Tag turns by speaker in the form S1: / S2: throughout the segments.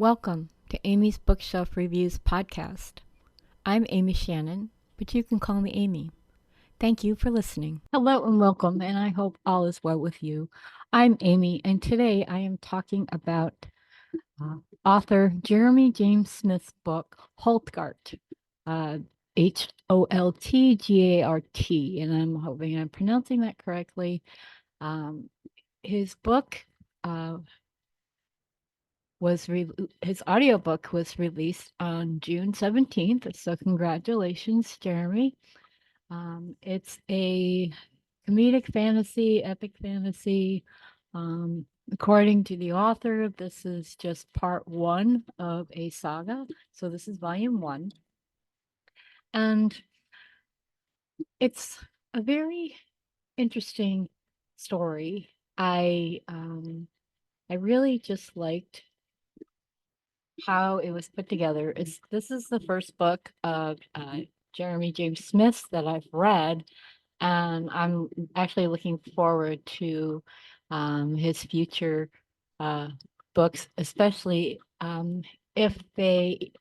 S1: Welcome to Amy's Bookshelf Reviews podcast. I'm Amy Shannon, but you can call me Amy. Thank you for listening. Hello and welcome, and I hope all is well with you. I'm Amy, and today I am talking about author Jeremy James Smith's book, Holtgart, Holtgart, and I'm hoping I'm pronouncing that correctly. His book his audiobook was released on June 17th, so congratulations, Jeremy. It's a comedic fantasy, epic fantasy. According to the author, this is just part one of a saga. So this is volume one. And it's a very interesting story. I really just liked how it was put together. This is the first book of Jeremy James Smith that I've read, and I'm actually looking forward to his future uh, books, especially if they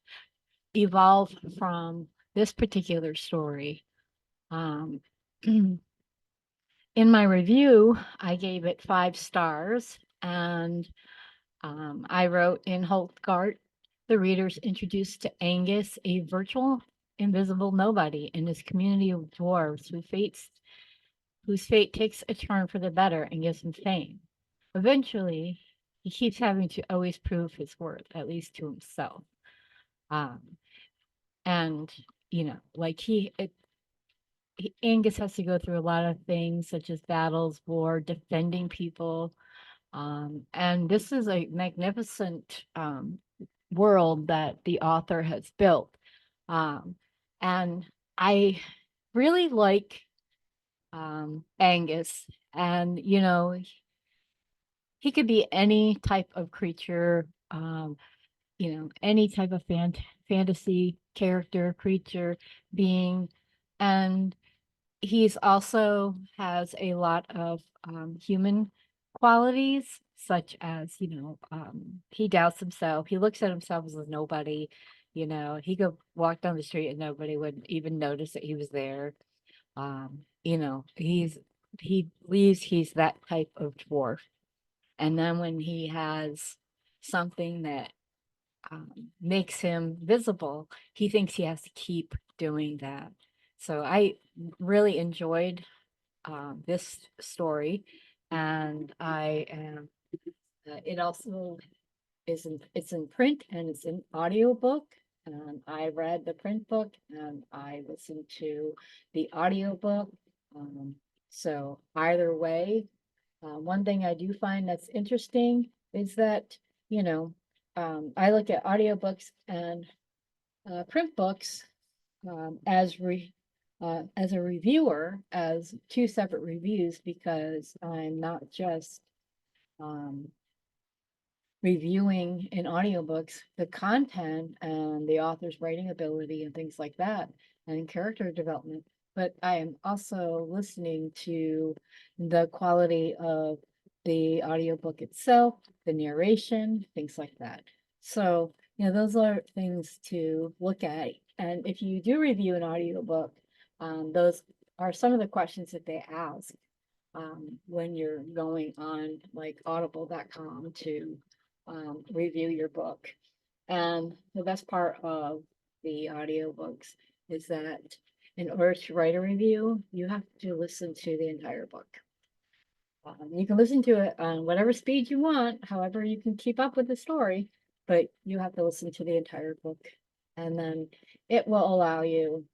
S1: evolve from this particular story. Um, in my review, I gave it 5 stars, and I wrote in Holtgart, the reader's introduced to Angus, a virtual invisible nobody in his community of dwarves whose fate takes a turn for the better and gives him fame. Eventually, he keeps having to always prove his worth, at least to himself. Um, and like Angus has to go through a lot of things such as battles, war, defending people. And this is a magnificent world that the author has built. And I really like Angus, and he could be any type of creature, any type of fantasy character, creature, being, and he's also has a lot of human qualities, such as he doubts himself. He looks at himself as a nobody. He could walk down the street and nobody would even notice that he was there. He believes he's that type of dwarf, and then when he has something that makes him visible, he thinks he has to keep doing that. So I really enjoyed this story, and I am. It also it's in print and it's an audiobook. And I read the print book and I listened to the audiobook. Um, so either way, one thing I do find that's interesting is that, you know, I look at audiobooks and print books as a reviewer as two separate reviews, because I'm not just um, reviewing in audiobooks the content and the author's writing ability and things like that and character development, but I am also listening to the quality of the audiobook itself, the narration, things like that. So, those are things to look at. And if you do review an audiobook, those are some of the questions that they ask when you're going on like audible.com to review your book. And the best part of the audiobooks is that in order to write a review, you have to listen to the entire book. You can listen to it on whatever speed you want, however you can keep up with the story, but you have to listen to the entire book. And then it will allow you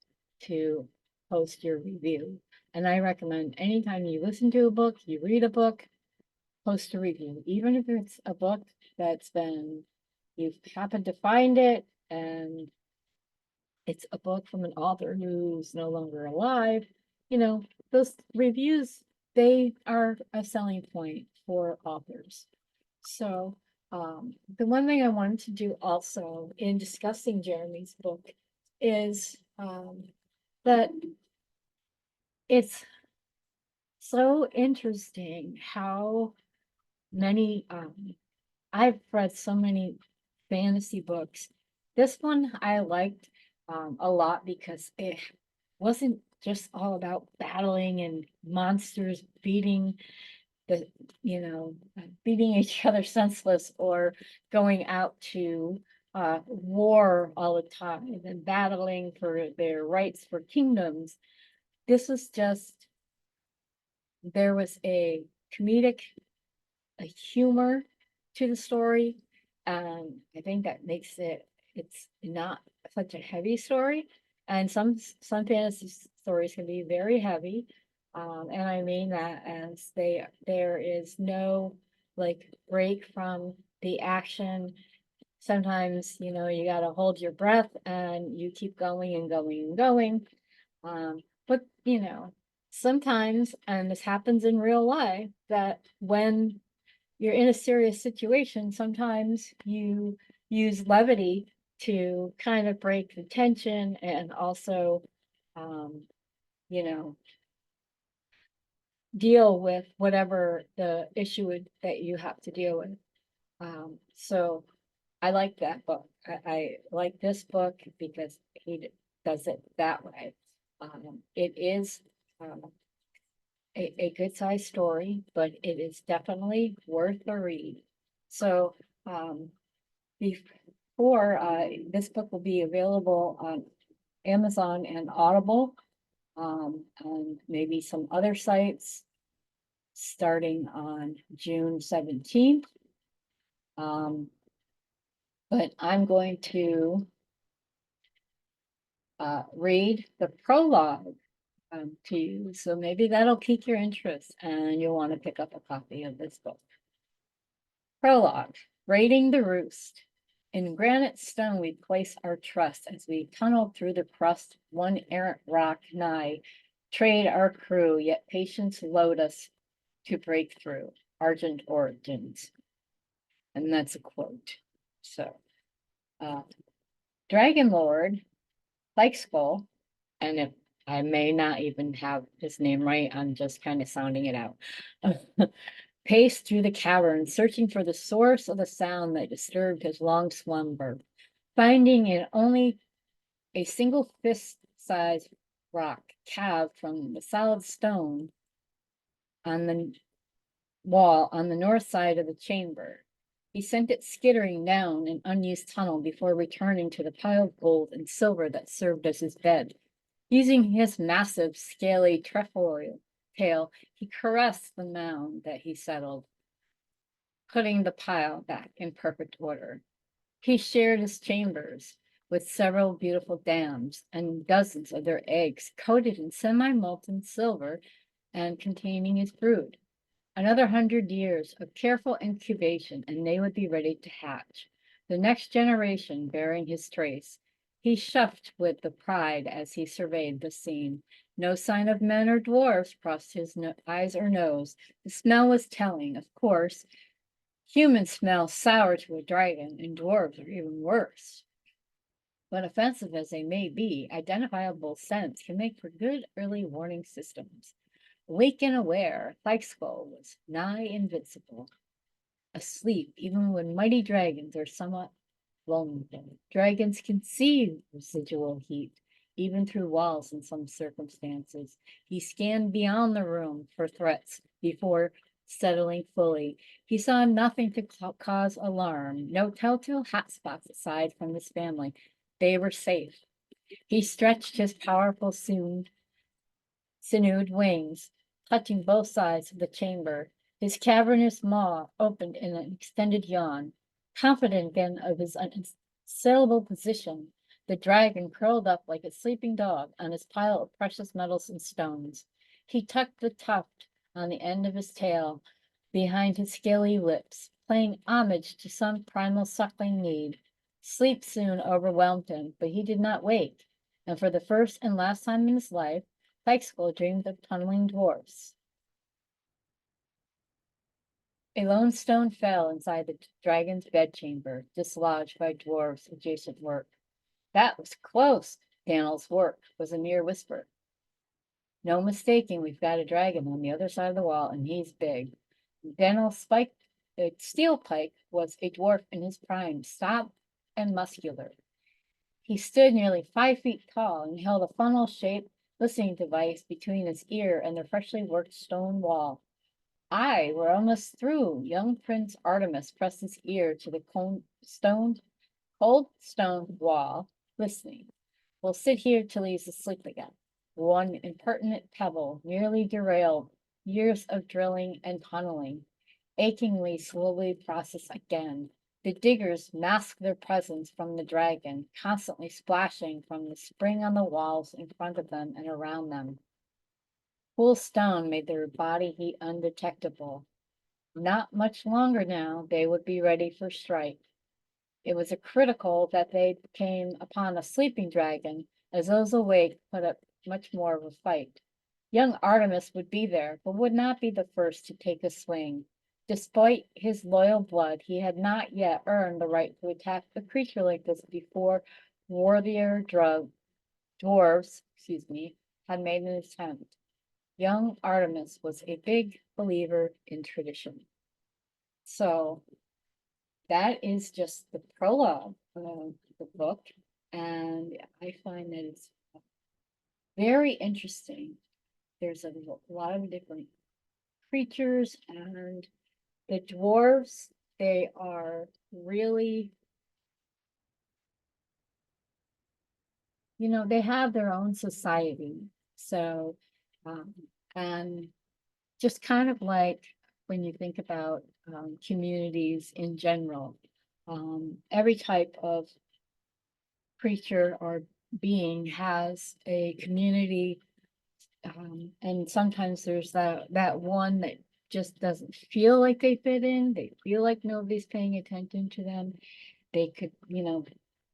S1: to post your review. And I recommend anytime you listen to a book, you read a book, post a review, even if it's a book you've happened to find it and it's a book from an author who's no longer alive, those reviews, they are a selling point for authors. So, the one thing I wanted to do also in discussing Jeremy's book is that it's so interesting how many I've read so many fantasy books. This one I liked a lot because it wasn't just all about battling and monsters beating the, beating each other senseless or going out to war all the time and then battling for their rights for kingdoms. This was just, there was a humor to the story. I think that makes it's not such a heavy story. And some fantasy stories can be very heavy. And I mean that as there is no like break from the action. Sometimes, you gotta hold your breath and you keep going and going and going. But sometimes, and this happens in real life, that when you're in a serious situation, sometimes you use levity to kind of break the tension and also, um, you know, deal with whatever the that you have to deal with. So I like that book. I like this book because does it that way. It is um, a good sized story, but it is definitely worth a read. So before this book will be available on Amazon and Audible, and maybe some other sites starting on June 17th. But I'm going to read the prologue to you. So maybe that'll pique your interest and you'll want to pick up a copy of this book. Prologue, Raiding the Roost. In granite stone we place our trust as we tunnel through the crust, one errant rock nigh, trade our crew, yet patience load us to break through. Argent Origins. And that's a quote. So, Dragon Lord, Skull, and if I may not even have his name right, I'm just kind of sounding it out. Paced through the cavern, searching for the source of the sound that disturbed his long slumber, finding it only a single fist-sized rock calved from the solid stone on the wall on the north side of the chamber. He sent it skittering down an unused tunnel before returning to the pile of gold and silver that served as his bed. Using his massive, scaly trefoil tail, he caressed the mound that he settled, putting the pile back in perfect order. He shared his chambers with several beautiful dams and dozens of their eggs coated in semi-molten silver and containing his brood. Another 100 years of careful incubation and they would be ready to hatch. The next generation bearing his trace. He shuffled with the pride as he surveyed the scene. No sign of men or dwarves crossed his eyes or nose. The smell was telling, of course. Human smell sour to a dragon, and dwarves are even worse. But offensive as they may be, identifiable scents can make for good early warning systems. Awake and aware, Skull was nigh invincible. Asleep, even when mighty dragons are somewhat vulnerable. Dragons can see residual heat, even through walls in some circumstances. He scanned beyond the room for threats before settling fully. He saw nothing to cause alarm, no telltale hotspots aside from his family. They were safe. He stretched his powerful sinewed wings, touching both sides of the chamber. His cavernous maw opened in an extended yawn. Confident again of his unassailable position, the dragon curled up like a sleeping dog on his pile of precious metals and stones. He tucked the tuft on the end of his tail behind his scaly lips, paying homage to some primal suckling need. Sleep soon overwhelmed him, but he did not wake, and for the first and last time in his life, Skull dreamed of tunneling dwarfs. A lone stone fell inside the dragon's bedchamber, dislodged by dwarves' adjacent work. That was close. Daniel's work was a mere whisper. No mistaking, we've got a dragon on the other side of the wall, and he's big. Daniel's steel pike was a dwarf in his prime. Stop and muscular. He stood nearly 5 feet tall and held a funnel-shaped listening device between his ear and the freshly worked stone wall. Aye, we're almost through. Young Prince Artemis pressed his ear to the cold stone wall, listening. We'll sit here till he's asleep again. One impertinent pebble nearly derailed years of drilling and tunneling. Achingly, slowly process again. The diggers masked their presence from the dragon, constantly splashing from the spring on the walls in front of them and around them. Cool stone made their body heat undetectable. Not much longer now, they would be ready for strike. It was a critical that they came upon a sleeping dragon, as those awake put up much more of a fight. Young Artemis would be there, but would not be the first to take a swing. Despite his loyal blood, he had not yet earned the right to attack a creature like this before worthier dwarves, had made an attempt. Young Artemis was a big believer in tradition. So that is just the prologue of the book, and I find that it's very interesting. There's a lot of different creatures, and the dwarves, they are really, they have their own society. So, um, and just kind of like when you think about communities in general, every type of creature or being has a community, and sometimes there's that one that just doesn't feel like they fit in. They feel like nobody's paying attention to them. They could,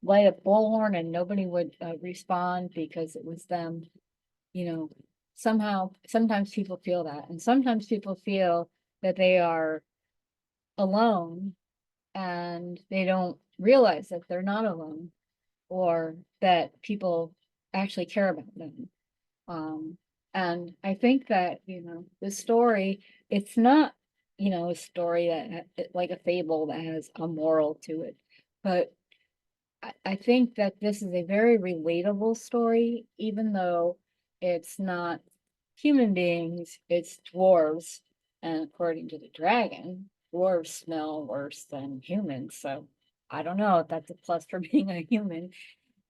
S1: light a bullhorn and nobody would respond because it was them. Somehow, sometimes people feel that, and sometimes people feel that they are alone and they don't realize that they're not alone, or that people actually care about them. And I think that, the story, it's not, a story that like a fable that has a moral to it, but I think that this is a very relatable story, even though it's not human beings, it's dwarves. And according to the dragon, dwarves smell worse than humans. So I don't know if that's a plus for being a human.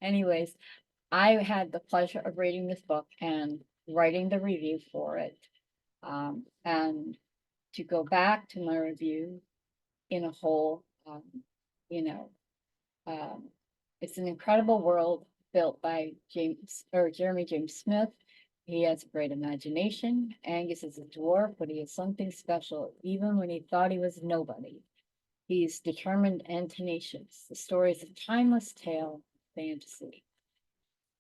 S1: Anyways, I had the pleasure of reading this book and writing the review for it. And to go back to my review in a whole, you know, um, it's an incredible world built by Jeremy James Smith. He has a great imagination. Angus is a dwarf, but he is something special, even when he thought he was nobody. He's determined and tenacious. The story is a timeless tale of fantasy.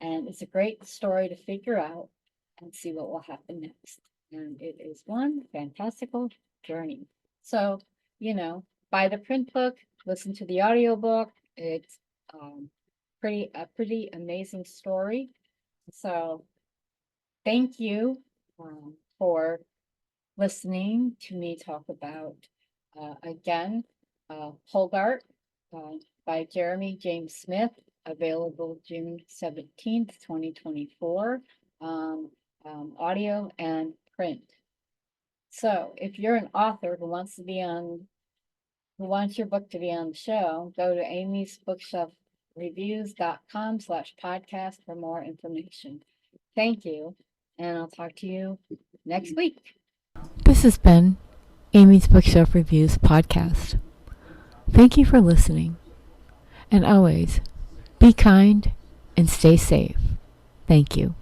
S1: And it's a great story to figure out and see what will happen next. And it is one fantastical journey. So, buy the print book, listen to the audiobook. It's a pretty amazing story. So thank you for listening to me talk about again Holtgart by Jeremy James Smith, available June 17th, 2024, audio and print. So if you're an author who wants your book to be on the show, go to amysbookshelfreviews.com/podcast for more information. Thank you, and I'll talk to you next week. This has been Amy's Bookshelf Reviews podcast. Thank you for listening. And always, be kind and stay safe. Thank you.